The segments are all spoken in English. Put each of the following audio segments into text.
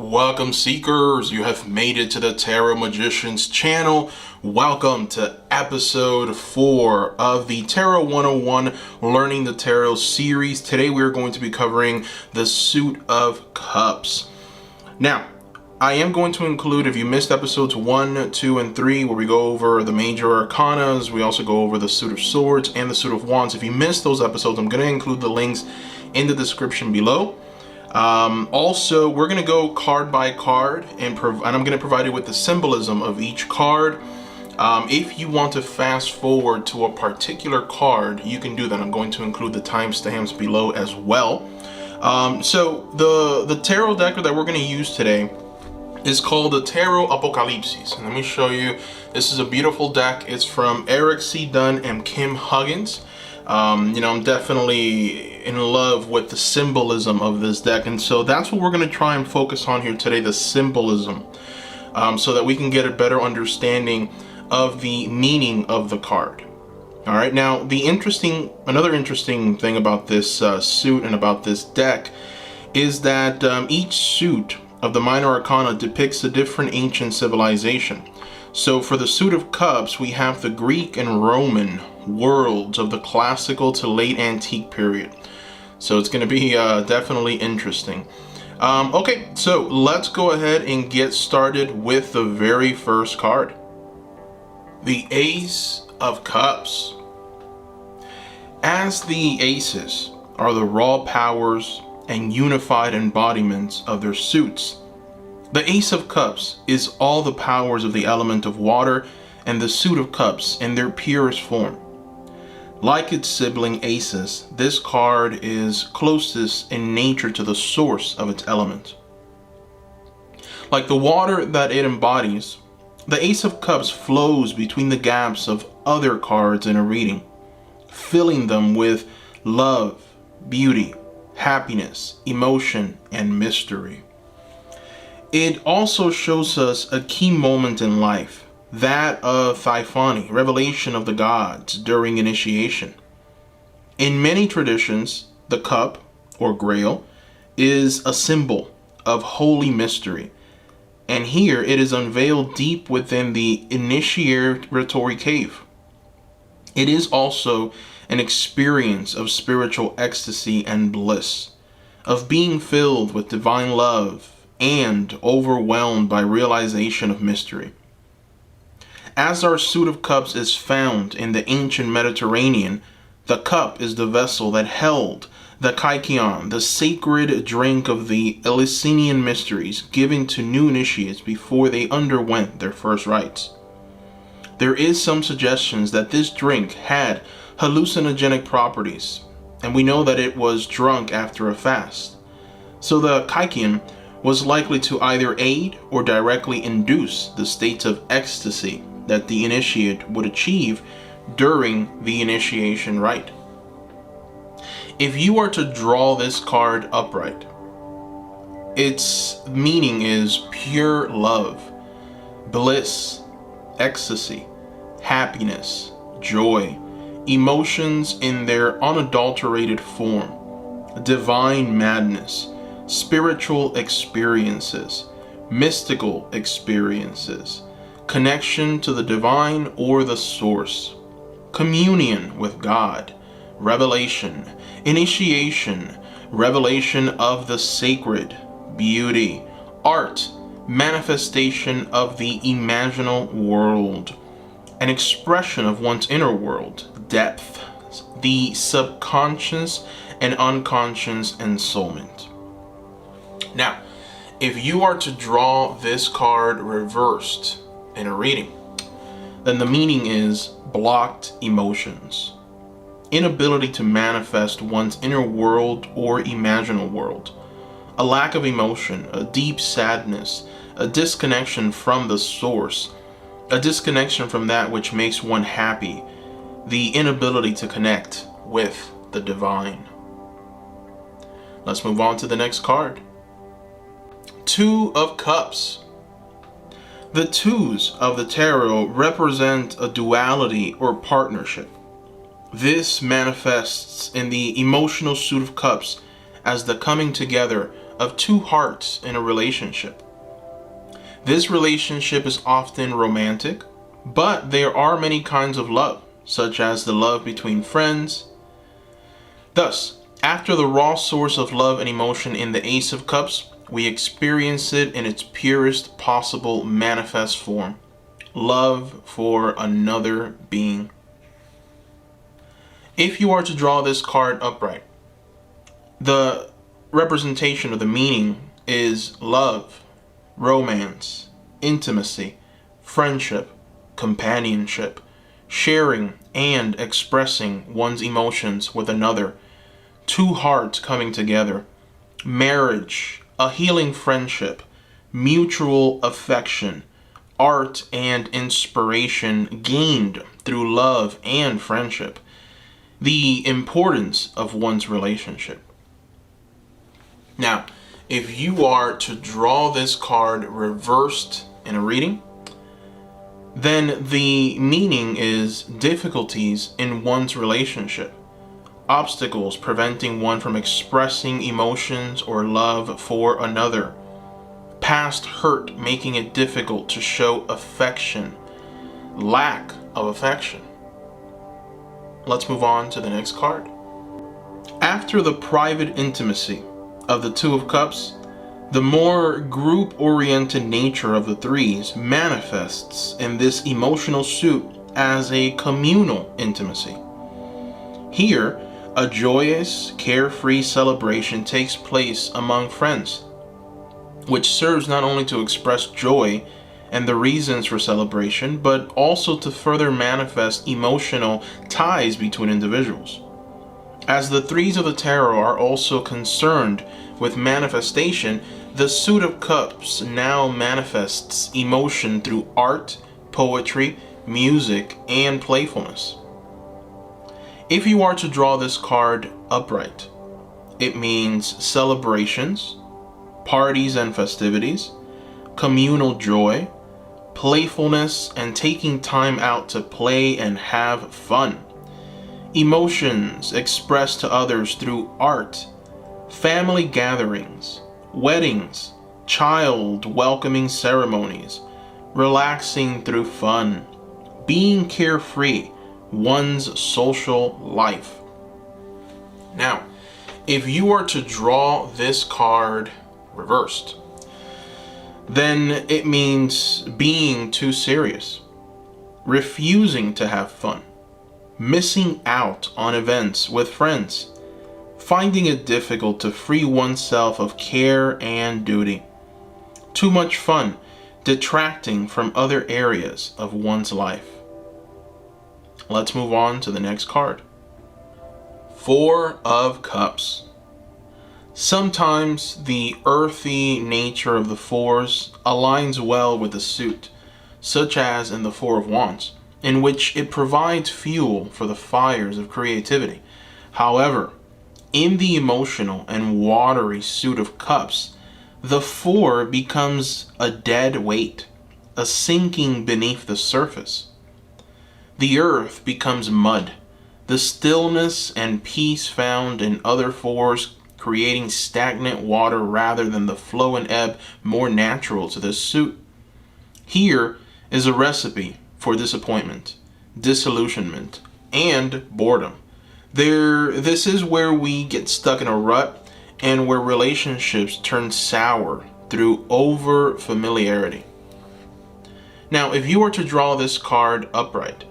Welcome seekers, you have made it to the Tarot Magicians channel. Welcome to episode 4 of the Tarot 101 Learning the Tarot series. Today we are going to be covering the Suit of Cups. Now, I am going to include, if you missed episodes 1, 2, and 3, where we go over the major arcanas, we also go over the Suit of Swords and the Suit of Wands. If you missed those episodes, I'm going to include the links in the description below. Also, we're going to go card by card, and I'm going to provide you with the symbolism of each card. If you want to fast forward to a particular card, you can do that. I'm going to include the timestamps below as well. So the tarot deck that we're going to use today is called the Tarot Apocalypsis. And let me show you. This is a beautiful deck. It's from Eric C. Dunn and Kim Huggins. I'm definitely in love with the symbolism of this deck, and so that's what we're going to try and focus on here today, the symbolism, so that we can get a better understanding of the meaning of the card. All right, now another interesting thing about this suit and about this deck is that each suit of the minor arcana depicts a different ancient civilization. So for the Suit of Cups, we have the Greek and Roman worlds of the classical to late antique period. So it's going to be definitely interesting. Okay, so let's go ahead and get started with the very first card. The Ace of Cups. As the aces are the raw powers and unified embodiments of their suits, the Ace of Cups is all the powers of the element of water and the Suit of Cups in their purest form. Like its sibling aces, this card is closest in nature to the source of its element. Like the water that it embodies, the Ace of Cups flows between the gaps of other cards in a reading, filling them with love, beauty, happiness, emotion, and mystery. It also shows us a key moment in life, that of Typhony, revelation of the gods during initiation. In many traditions, the cup, or grail, is a symbol of holy mystery, and here it is unveiled deep within the initiatory cave. It is also an experience of spiritual ecstasy and bliss, of being filled with divine love and overwhelmed by realization of mystery. As our Suit of Cups is found in the ancient Mediterranean, the cup is the vessel that held the kykeon, the sacred drink of the Eleusinian mysteries given to new initiates before they underwent their first rites. There is some suggestions that this drink had hallucinogenic properties, and we know that it was drunk after a fast. So the kykeon was likely to either aid or directly induce the states of ecstasy that the initiate would achieve during the initiation rite. If you are to draw this card upright, its meaning is pure love, bliss, ecstasy, happiness, joy, emotions in their unadulterated form, divine madness, spiritual experiences, mystical experiences, connection to the divine or the source, communion with God, revelation, initiation, revelation of the sacred, beauty, art, manifestation of the imaginal world, an expression of one's inner world, depth, the subconscious and unconscious ensoulment. Now, if you are to draw this card reversed in a reading, then the meaning is blocked emotions, inability to manifest one's inner world or imaginal world, a lack of emotion, a deep sadness, a disconnection from the source, a disconnection from that which makes one happy, the inability to connect with the divine. Let's move on to the next card. Two of Cups. The twos of the tarot represent a duality or partnership. This manifests in the emotional Suit of Cups as the coming together of two hearts in a relationship. This relationship is often romantic, but there are many kinds of love, such as the love between friends. Thus, after the raw source of love and emotion in the Ace of Cups, we experience it in its purest possible manifest form. Love for another being. If you are to draw this card upright, the representation of the meaning is love, romance, intimacy, friendship, companionship, sharing and expressing one's emotions with another, two hearts coming together, marriage, a healing friendship, mutual affection, art and inspiration gained through love and friendship, the importance of one's relationship. Now, if you are to draw this card reversed in a reading, then the meaning is difficulties in one's relationship, obstacles preventing one from expressing emotions or love for another, past hurt making it difficult to show affection, lack of affection. Let's move on to the next card. After the private intimacy of the Two of Cups, the more group-oriented nature of the threes manifests in this emotional suit as a communal intimacy. Here, a joyous, carefree celebration takes place among friends, which serves not only to express joy and the reasons for celebration, but also to further manifest emotional ties between individuals. As the threes of the tarot are also concerned with manifestation, the Suit of Cups now manifests emotion through art, poetry, music, and playfulness. If you are to draw this card upright, it means celebrations, parties and festivities, communal joy, playfulness, and taking time out to play and have fun. Emotions expressed to others through art, family gatherings, weddings, child welcoming ceremonies, relaxing through fun, being carefree, one's social life. Now, if you are to draw this card reversed, then it means being too serious, refusing to have fun, missing out on events with friends, finding it difficult to free oneself of care and duty, too much fun, detracting from other areas of one's life. Let's move on to the next card. Four of Cups. Sometimes the earthy nature of the fours aligns well with the suit, such as in the Four of Wands, in which it provides fuel for the fires of creativity. However, in the emotional and watery Suit of Cups, the four becomes a dead weight, a sinking beneath the surface. The earth becomes mud, the stillness and peace found in other fours creating stagnant water rather than the flow and ebb more natural to this suit. Here is a recipe for disappointment, disillusionment, and boredom. This is where we get stuck in a rut and where relationships turn sour through over familiarity. Now, if you were to draw this card upright,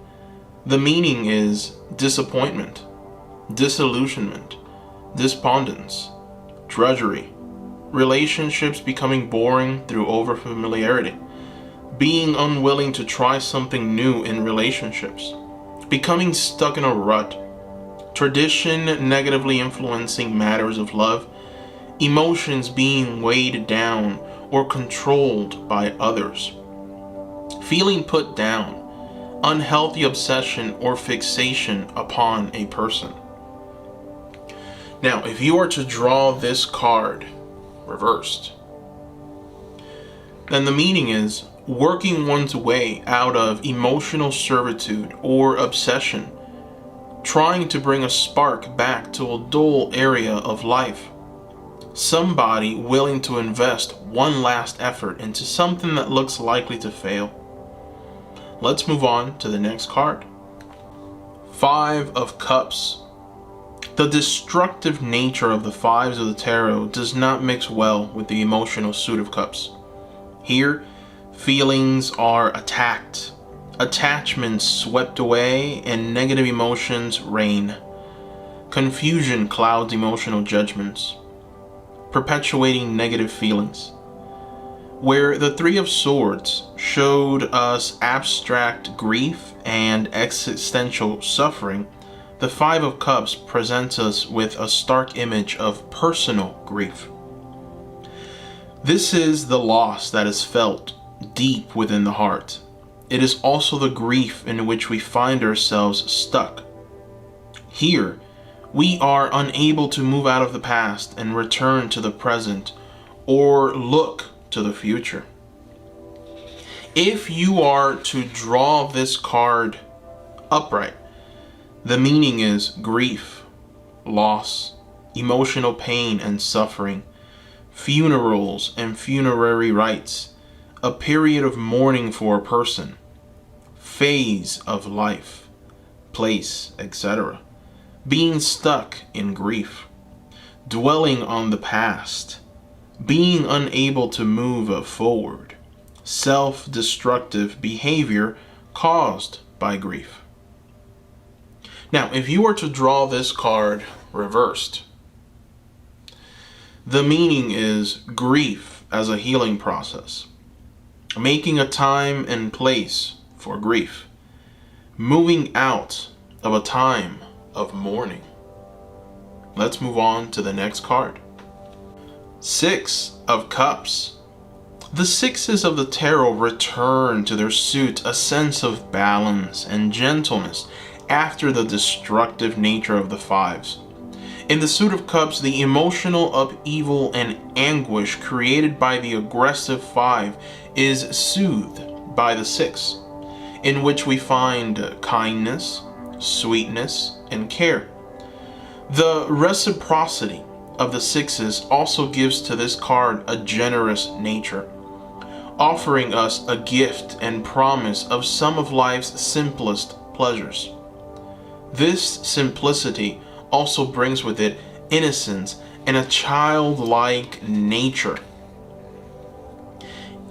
the meaning is disappointment, disillusionment, despondence, drudgery, relationships becoming boring through over familiarity, being unwilling to try something new in relationships, becoming stuck in a rut, tradition negatively influencing matters of love, emotions being weighed down or controlled by others, feeling put down, unhealthy obsession or fixation upon a person. Now, if you are to draw this card reversed, then the meaning is working one's way out of emotional servitude or obsession, trying to bring a spark back to a dull area of life, Somebody willing to invest one last effort into something that looks likely to fail. Let's move on to the next card. 5 of Cups. The destructive nature of the fives of the tarot does not mix well with the emotional suit of cups. Here, feelings are attacked, attachments swept away, and negative emotions reign. Confusion clouds emotional judgments, perpetuating negative feelings. Where the 3 of Swords showed us abstract grief and existential suffering, the 5 of Cups presents us with a stark image of personal grief. This is the loss that is felt deep within the heart. It is also the grief in which we find ourselves stuck. Here, we are unable to move out of the past and return to the present or look to the future. If you are to draw this card upright, the meaning is grief, loss, emotional pain and suffering, funerals and funerary rites, a period of mourning for a person, phase of life, place, etc. Being stuck in grief, dwelling on the past, being unable to move forward, self-destructive behavior caused by grief. Now, if you were to draw this card reversed, the meaning is grief as a healing process, making a time and place for grief, moving out of a time of mourning. Let's move on to the next card. 6 of Cups. The 6s of the tarot return to their suit a sense of balance and gentleness after the destructive nature of the 5s. In the suit of Cups, the emotional upheaval and anguish created by the aggressive 5 is soothed by the 6, in which we find kindness, sweetness, and care. The reciprocity of the 6s also gives to this card a generous nature, offering us a gift and promise of some of life's simplest pleasures. This simplicity also brings with it innocence and a childlike nature.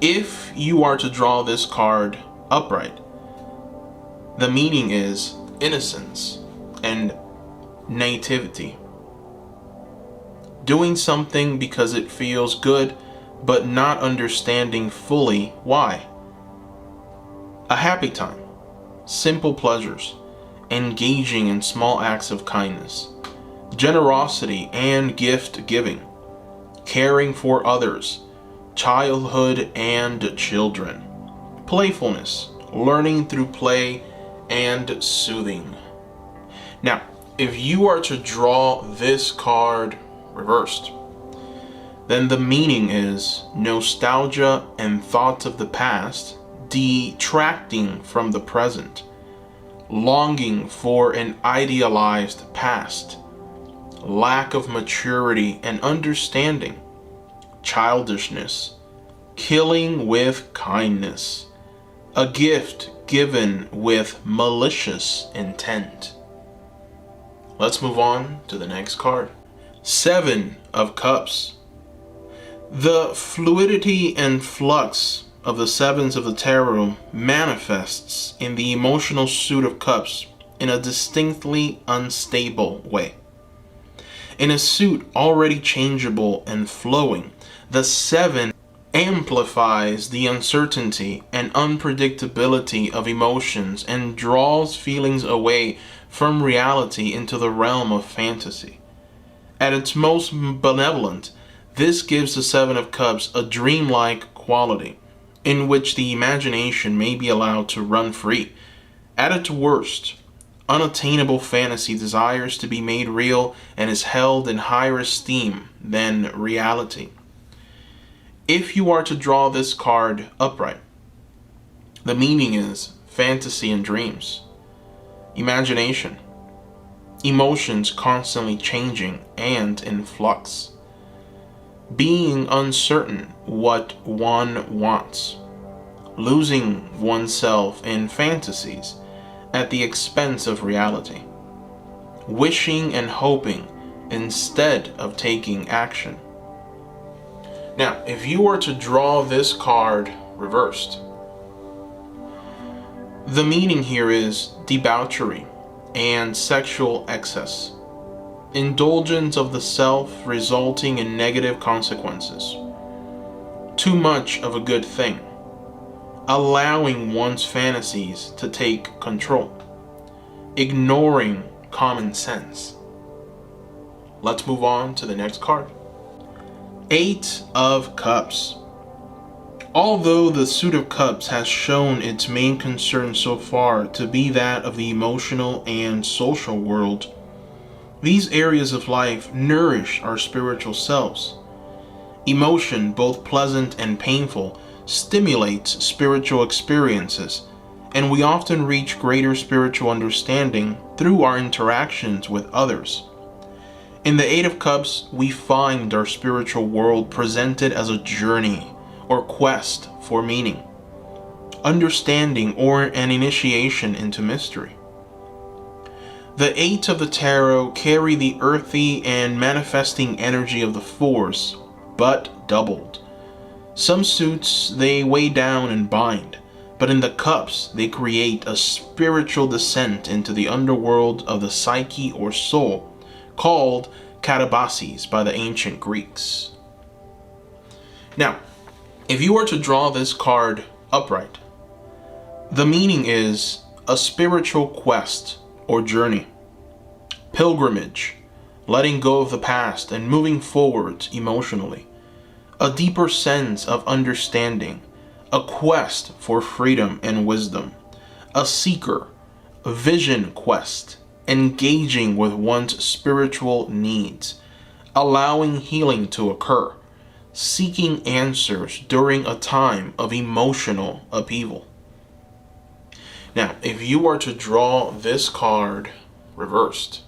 If you are to draw this card upright, the meaning is innocence and naivety. Doing something because it feels good, but not understanding fully why. A happy time, simple pleasures, engaging in small acts of kindness, generosity and gift giving, caring for others, childhood and children, playfulness, learning through play, and soothing. Now, if you are to draw this card reversed, then the meaning is nostalgia and thoughts of the past detracting from the present, longing for an idealized past, lack of maturity and understanding, childishness, killing with kindness, a gift given with malicious intent. Let's move on to the next card. 7 of Cups. The fluidity and flux of the 7s of the tarot manifests in the emotional suit of cups in a distinctly unstable way. In a suit already changeable and flowing, the 7 amplifies the uncertainty and unpredictability of emotions and draws feelings away from reality into the realm of fantasy. At its most benevolent, this gives the 7 of Cups a dreamlike quality, in which the imagination may be allowed to run free. At its worst, unattainable fantasy desires to be made real and is held in higher esteem than reality. If you are to draw this card upright, the meaning is fantasy and dreams, imagination, emotions constantly changing and in flux, being uncertain what one wants, losing oneself in fantasies at the expense of reality, wishing and hoping instead of taking action. Now, if you were to draw this card reversed, the meaning here is debauchery and sexual excess, indulgence of the self resulting in negative consequences, too much of a good thing, allowing one's fantasies to take control, ignoring common sense. Let's move on to the next card. 8 of Cups. Although the Suit of Cups has shown its main concern so far to be that of the emotional and social world, these areas of life nourish our spiritual selves. Emotion, both pleasant and painful, stimulates spiritual experiences, and we often reach greater spiritual understanding through our interactions with others. In the 8 of Cups, we find our spiritual world presented as a journey or quest for meaning, understanding, or an initiation into mystery. The 8 of the Tarot carry the earthy and manifesting energy of the Force, but doubled. Some suits they weigh down and bind, but in the Cups they create a spiritual descent into the underworld of the psyche or soul, called katabasis by the ancient Greeks. Now, if you were to draw this card upright, the meaning is a spiritual quest or journey, pilgrimage, letting go of the past and moving forward emotionally, a deeper sense of understanding, a quest for freedom and wisdom, a seeker, a vision quest, engaging with one's spiritual needs, allowing healing to occur, seeking answers during a time of emotional upheaval. Now, if you were to draw this card reversed,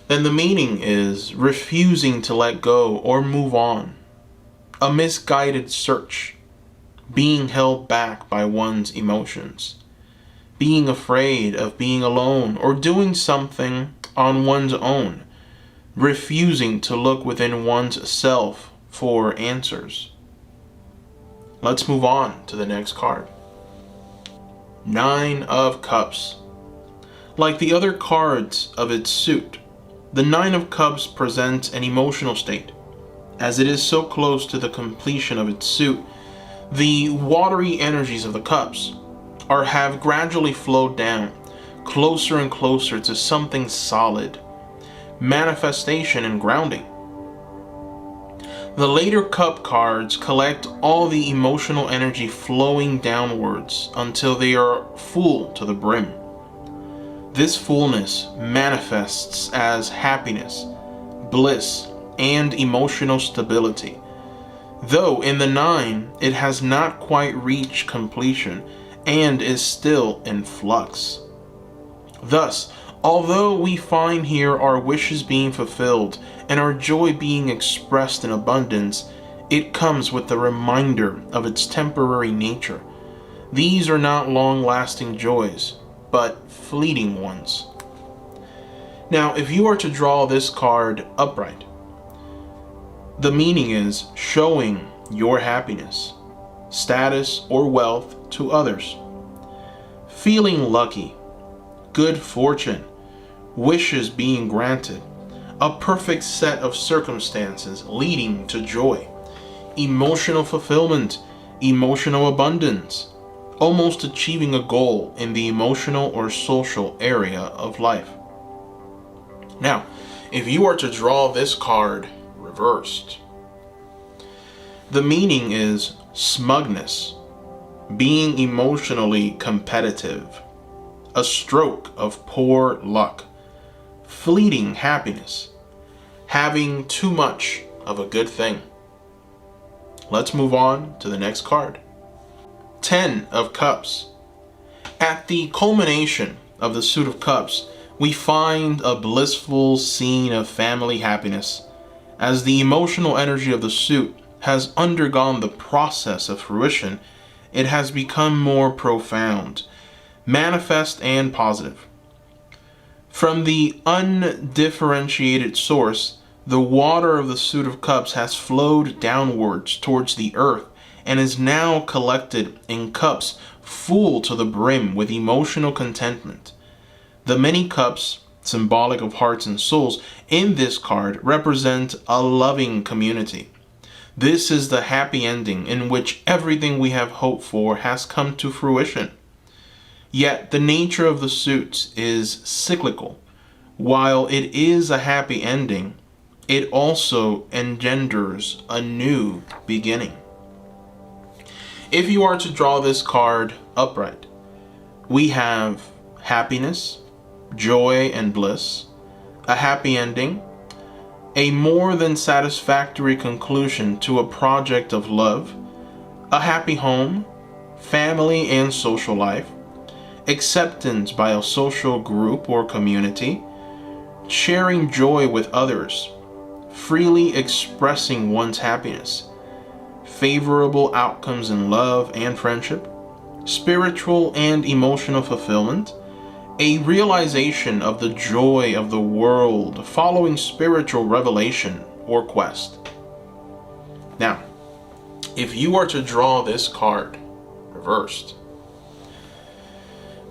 then the meaning is refusing to let go or move on, a misguided search, being held back by one's emotions, being afraid of being alone or doing something on one's own, refusing to look within one's self for answers. Let's move on to the next card. 9 of Cups. Like the other cards of its suit, the 9 of Cups presents an emotional state. As it is so close to the completion of its suit, the watery energies of the Cups have gradually flowed down, closer and closer to something solid, manifestation and grounding. The later Cup cards collect all the emotional energy flowing downwards until they are full to the brim. This fullness manifests as happiness, bliss, and emotional stability. Though in the 9, it has not quite reached completion and is still in flux. Thus, although we find here our wishes being fulfilled and our joy being expressed in abundance, it comes with the reminder of its temporary nature. These are not long-lasting joys, but fleeting ones. Now, if you are to draw this card upright, the meaning is showing your happiness, status, or wealth to others, feeling lucky, good fortune, wishes being granted, a perfect set of circumstances leading to joy, emotional fulfillment, emotional abundance, almost achieving a goal in the emotional or social area of life. Now, if you are to draw this card reversed, the meaning is smugness, being emotionally competitive, a stroke of poor luck, fleeting happiness, having too much of a good thing. Let's move on to the next card. 10 of Cups. At the culmination of the Suit of Cups, we find a blissful scene of family happiness, As the emotional energy of the suit has undergone the process of fruition, it has become more profound, manifest, and positive. From the undifferentiated source, the water of the suit of cups has flowed downwards towards the earth and is now collected in cups full to the brim with emotional contentment. The many cups, symbolic of hearts and souls, in this card represent a loving community. This is the happy ending in which everything we have hoped for has come to fruition. Yet the nature of the suits is cyclical. While it is a happy ending, it also engenders a new beginning. If you are to draw this card upright, we have happiness, joy, and bliss, a happy ending, a more than satisfactory conclusion to a project of love, a happy home, family and social life, acceptance by a social group or community, sharing joy with others, freely expressing one's happiness, favorable outcomes in love and friendship, spiritual and emotional fulfillment, a realization of the joy of the world following spiritual revelation or quest. Now, if you are to draw this card reversed,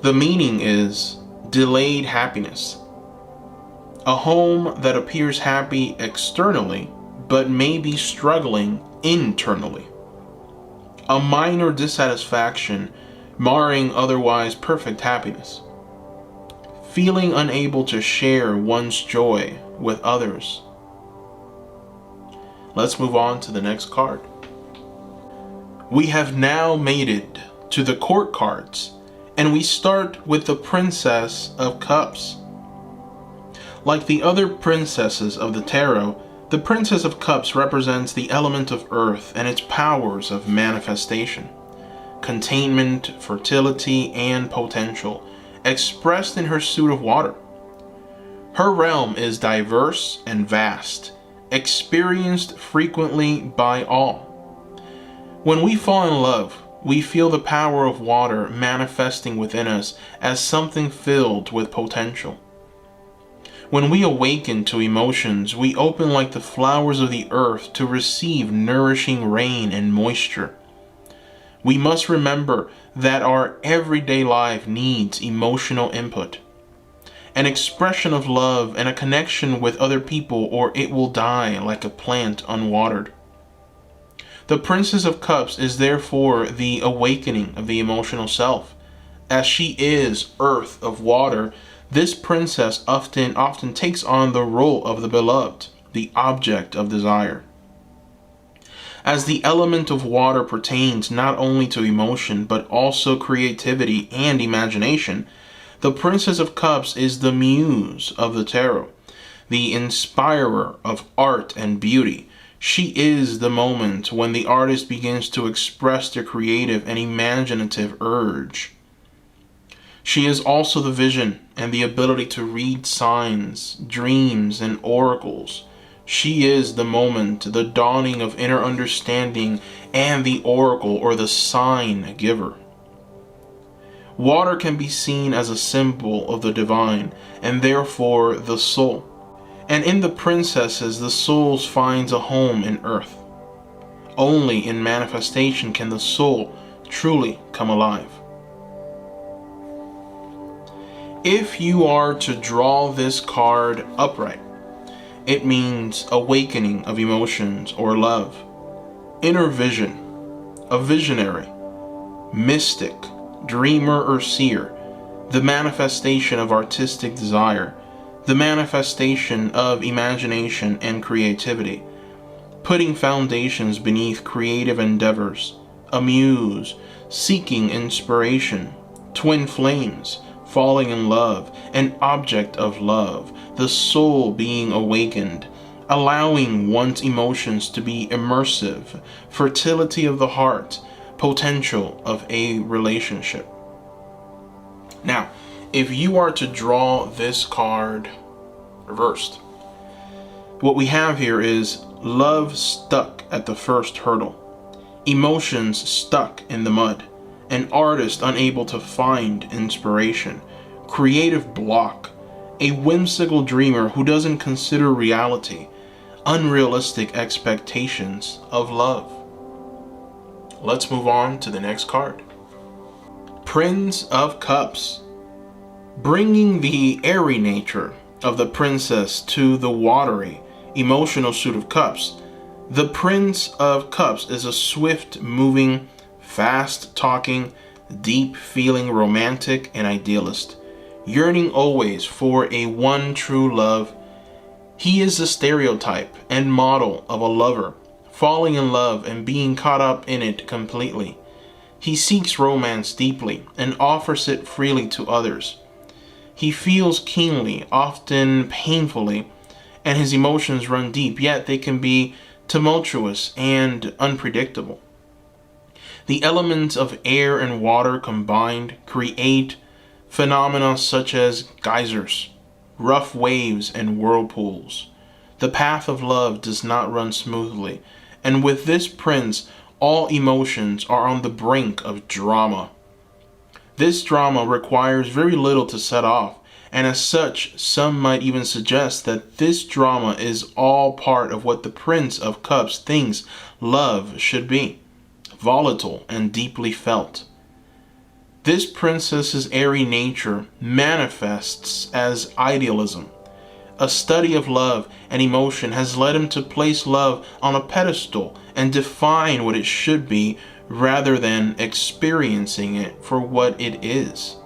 the meaning is delayed happiness. A home that appears happy externally, but may be struggling internally. A minor dissatisfaction marring otherwise perfect happiness. Feeling unable to share one's joy with others. Let's move on to the next card. We have now made it to the court cards, and we start with the Princess of Cups. Like the other princesses of the tarot, the Princess of Cups represents the element of earth and its powers of manifestation, containment, fertility, and potential, expressed in her suit of water. Her realm is diverse and vast, experienced frequently by all. When we fall in love, we feel the power of water manifesting within us as something filled with potential. When we awaken to emotions, we open like the flowers of the earth to receive nourishing rain and moisture. We must remember that our everyday life needs emotional input, an expression of love and a connection with other people, or it will die like a plant unwatered. The Princess of Cups is therefore the awakening of the emotional self. As she is earth of water, this princess often takes on the role of the beloved, the object of desire. As the element of water pertains not only to emotion, but also creativity and imagination, the Princess of Cups is the muse of the tarot, the inspirer of art and beauty. She is the moment when the artist begins to express their creative and imaginative urge. She is also the vision and the ability to read signs, dreams, and oracles. She is the moment, the dawning of inner understanding, and the oracle or the sign giver. Water can be seen as a symbol of the divine, and therefore the soul. And in the princesses, the soul finds a home in earth. Only in manifestation can the soul truly come alive. If you are to draw this card upright, it means awakening of emotions or love, inner vision, a visionary, mystic, dreamer or seer, the manifestation of artistic desire, the manifestation of imagination and creativity, putting foundations beneath creative endeavors, a muse, seeking inspiration, twin flames, falling in love, an object of love, the soul being awakened, allowing one's emotions to be immersive, fertility of the heart, potential of a relationship. Now, if you are to draw this card reversed, What we have here is love stuck at the first hurdle, emotions stuck in the mud, an artist unable to find inspiration, creative block, a whimsical dreamer who doesn't consider reality, unrealistic expectations of love. Let's move on to the next card. Prince of Cups. Bringing the airy nature of the princess to the watery, emotional suit of cups, the Prince of Cups is a swift-moving, fast-talking, deep-feeling romantic and idealist, yearning always for a one true love. He is the stereotype and model of a lover, falling in love and being caught up in it completely. He seeks romance deeply and offers it freely to others. He feels keenly, often painfully, and his emotions run deep, yet they can be tumultuous and unpredictable. The elements of air and water combined create phenomena such as geysers, rough waves, and whirlpools. The path of love does not run smoothly, and with this prince, all emotions are on the brink of drama. This drama requires very little to set off, and as such, some might even suggest that this drama is all part of what the Prince of Cups thinks love should be, volatile and deeply felt. This princess's airy nature manifests as idealism. A study of love and emotion has led him to place love on a pedestal and define what it should be rather than experiencing it for what it is.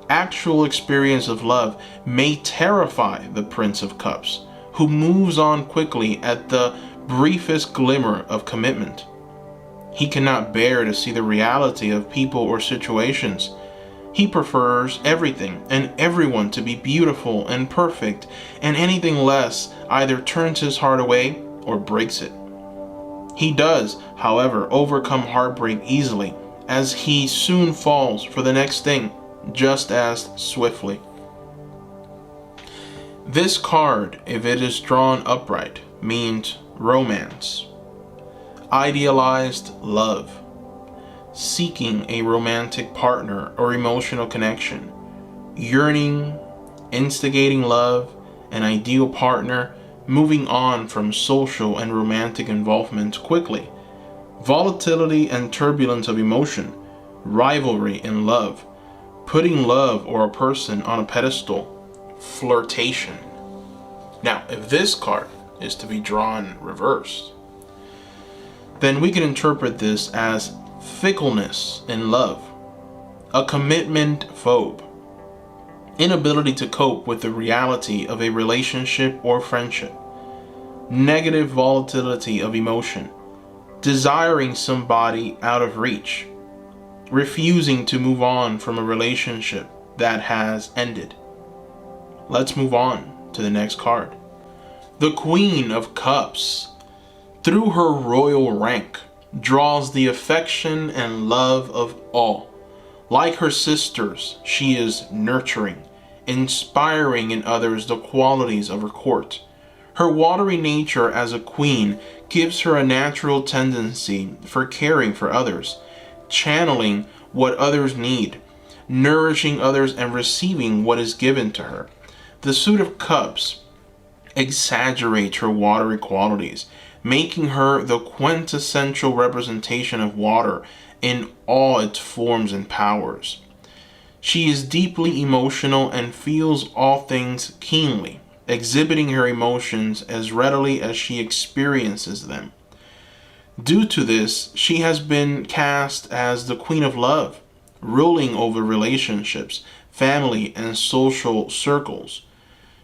Actual experience of love may terrify the Prince of Cups, who moves on quickly at the briefest glimmer of commitment. He cannot bear to see the reality of people or situations. He prefers everything and everyone to be beautiful and perfect, and anything less either turns his heart away or breaks it. He does, however, overcome heartbreak easily, as he soon falls for the next thing just as swiftly. This card, if it is drawn upright, means romance, idealized love, seeking a romantic partner or emotional connection, yearning, instigating love, an ideal partner, moving on from social and romantic involvement quickly, volatility and turbulence of emotion, rivalry in love, putting love or a person on a pedestal, flirtation. Now, if this card is to be drawn reversed, then we can interpret this as fickleness in love, a commitment phobe, inability to cope with the reality of a relationship or friendship, negative volatility of emotion, desiring somebody out of reach, refusing to move on from a relationship that has ended. Let's move on to the next card. The Queen of Cups, through her royal rank, draws the affection and love of all. Like her sisters, she is nurturing, inspiring in others the qualities of her court. Her watery nature as a queen gives her a natural tendency for caring for others, channeling what others need, nourishing others, and receiving what is given to her. The Suit of Cups exaggerates her watery qualities, making her the quintessential representation of water in all its forms and powers. She is deeply emotional and feels all things keenly, exhibiting her emotions as readily as she experiences them. Due to this, she has been cast as the Queen of Love, ruling over relationships, family, and social circles.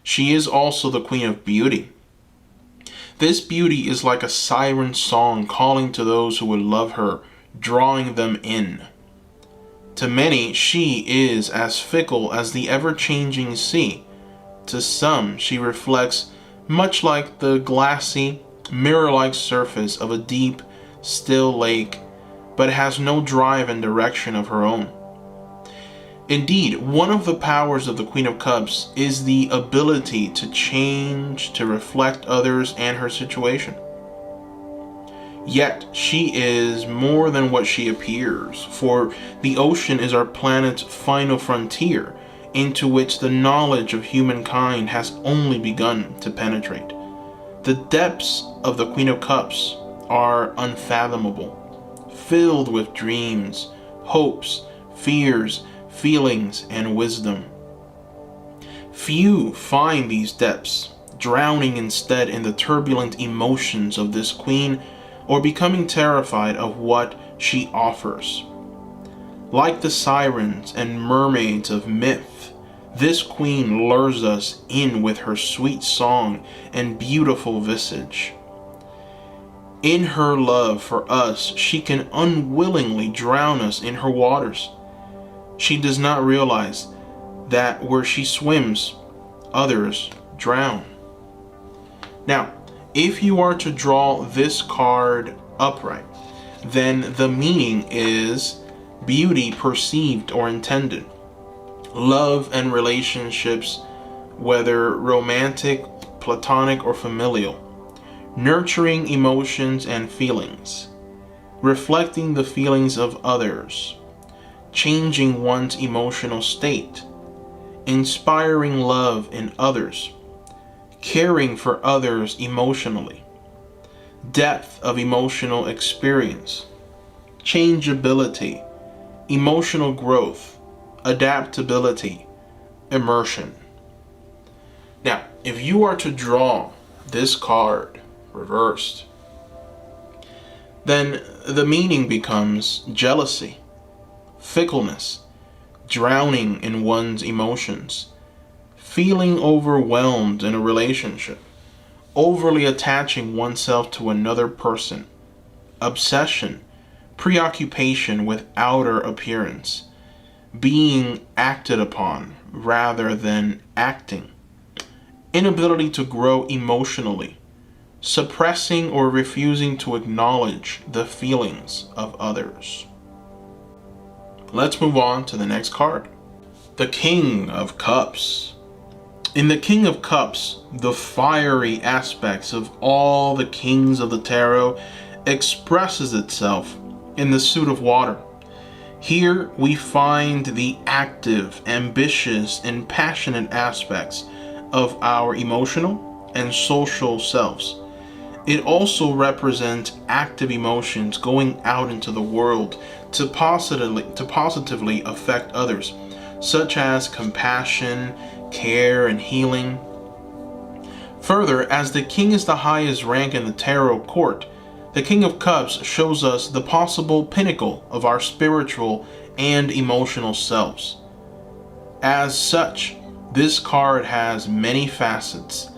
She is also the Queen of Beauty. This beauty is like a siren song calling to those who would love her, drawing them in. To many, she is as fickle as the ever-changing sea. To some, she reflects much like the glassy, mirror-like surface of a deep, still lake, but has no drive and direction of her own. Indeed, one of the powers of the Queen of Cups is the ability to change, to reflect others and her situation. Yet, she is more than what she appears, for the ocean is our planet's final frontier, into which the knowledge of humankind has only begun to penetrate. The depths of the Queen of Cups are unfathomable, filled with dreams, hopes, fears, feelings, and wisdom. Few find these depths, drowning instead in the turbulent emotions of this queen, or becoming terrified of what she offers. Like the sirens and mermaids of myth, this queen lures us in with her sweet song and beautiful visage. In her love for us, she can unwillingly drown us in her waters. She does not realize that where she swims, others drown. Now, if you are to draw this card upright, then the meaning is beauty perceived or intended, love and relationships, whether romantic, platonic, or familial, nurturing emotions and feelings, reflecting the feelings of others, changing one's emotional state, inspiring love in others, caring for others emotionally, depth of emotional experience, changeability, emotional growth, adaptability, immersion. Now, if you are to draw this card reversed, then the meaning becomes jealousy, fickleness, drowning in one's emotions, feeling overwhelmed in a relationship, overly attaching oneself to another person, obsession, preoccupation with outer appearance, being acted upon rather than acting, inability to grow emotionally, suppressing or refusing to acknowledge the feelings of others. Let's move on to the next card. The King of Cups. In the King of Cups, the fiery aspects of all the kings of the tarot expresses itself in the suit of water. Here we find the active, ambitious, and passionate aspects of our emotional and social selves. It also represents active emotions going out into the world to positively affect others, such as compassion, care, and healing. Further, as the king is the highest rank in the tarot court, the King of Cups shows us the possible pinnacle of our spiritual and emotional selves. As such, this card has many facets.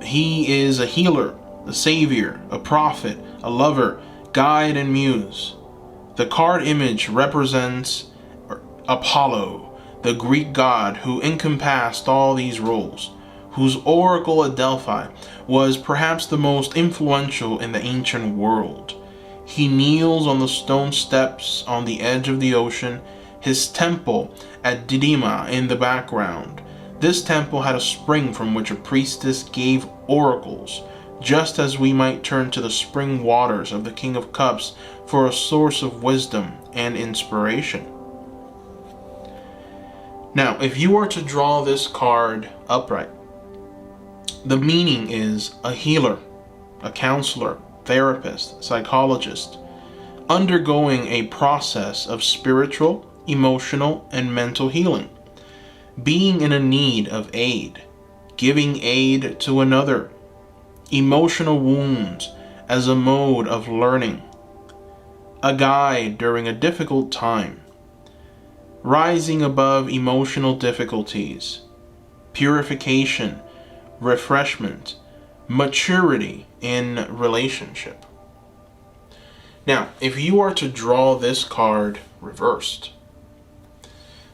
He is a healer, a savior, a prophet, a lover, guide, and muse. The card image represents Apollo, the Greek god who encompassed all these roles, whose oracle at Delphi was perhaps the most influential in the ancient world. He kneels on the stone steps on the edge of the ocean, his temple at Didyma in the background. This temple had a spring from which a priestess gave oracles, just as we might turn to the spring waters of the King of Cups for a source of wisdom and inspiration. Now, if you are to draw this card upright, the meaning is a healer, a counselor, therapist, psychologist, undergoing a process of spiritual, emotional, and mental healing, being in a need of aid, giving aid to another, emotional wounds as a mode of learning, a guide during a difficult time, rising above emotional difficulties, purification, refreshment, maturity in relationship. Now, if you are to draw this card reversed,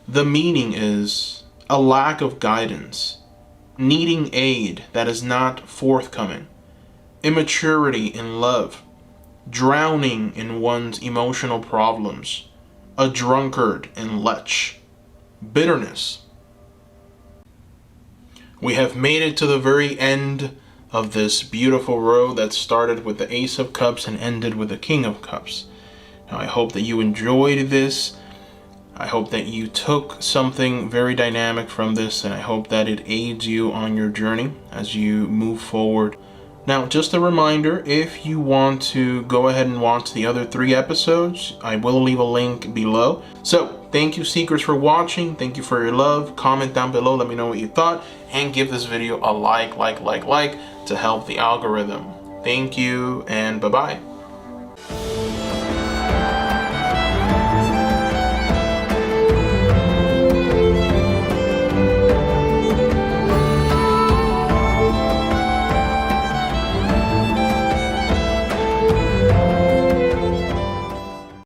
the meaning is a lack of guidance, needing aid that is not forthcoming, immaturity in love, drowning in one's emotional problems, a drunkard in lech. bitterness. We have made it to the very end of this beautiful row that started with the Ace of Cups and ended with the King of Cups. Now, I hope that you enjoyed this. I hope that you took something very dynamic from this, and I hope that it aids you on your journey as you move forward. Now, just a reminder, if you want to go ahead and watch the other 3 episodes, I will leave a link below. So, thank you, Seekers, for watching. Thank you for your love. Comment down below, let me know what you thought, and give this video a like to help the algorithm. Thank you, and bye-bye.